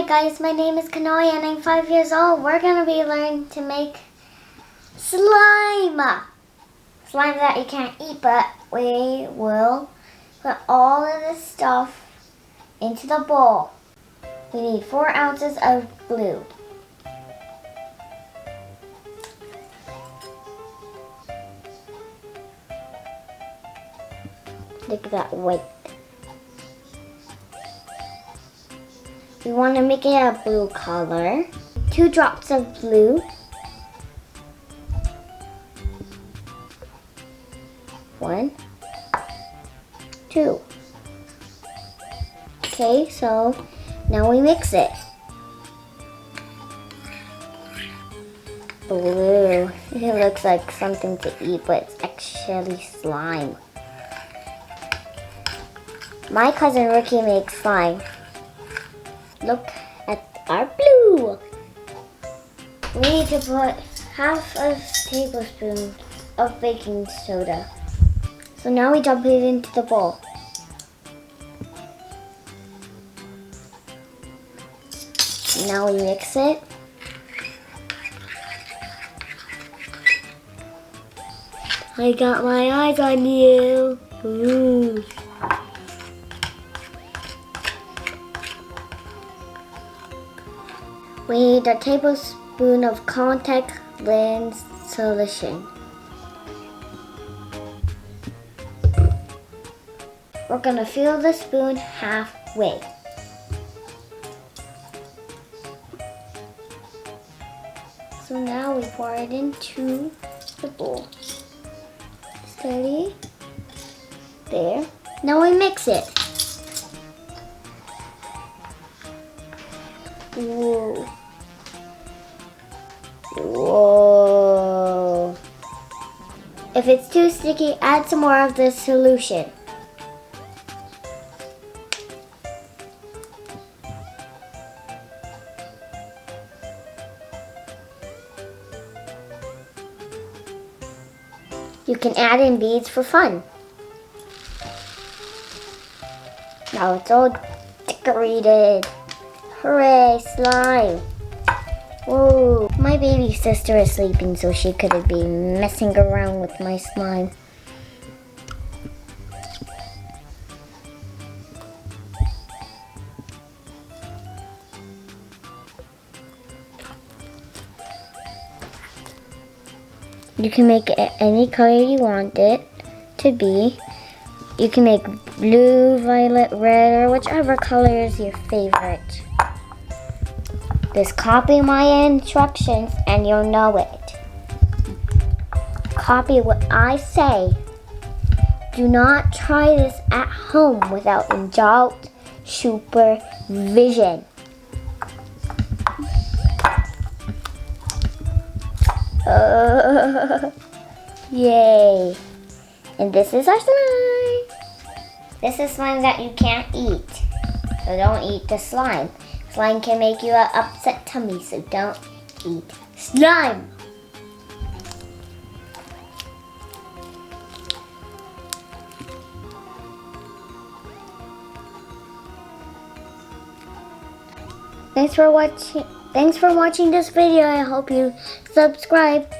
Hi guys, my name is Kanoe and I'm 5 years old. We're going to be learning to make slime. Slime that you can't eat, but we will put all of this stuff into the bowl. We need 4 ounces of glue. Look at that white. We want to make it a blue color. 2 drops of blue. 1, 2. Okay, so now we mix it. Blue. It looks like something to eat, but it's actually slime. My cousin Ricky makes slime. Look at our blue. We need to put half a tablespoon of baking soda. So now we dump it into the bowl. Now we mix it. I got my eyes on you. Ooh. We need a tablespoon of contact lens solution. We're going to fill the spoon halfway. So now we pour it into the bowl. Steady. There. Now we mix it. Whoa. Whoa. If it's too sticky, add some more of the solution. You can add in beads for fun. Now it's all decorated. Hooray, slime. Whoa, my baby sister is sleeping, so she couldn't be messing around with my slime. You can make it any color you want it to be. You can make blue, violet, red, or whichever color is your favorite. Just copy my instructions and you'll know it. Copy what I say. Do not try this at home without adult supervision. Yay. And this is our slime. This is slime that you can't eat. So don't eat the slime. Slime can make you an upset tummy, so don't eat slime. Thanks for watching this video. I hope you subscribe.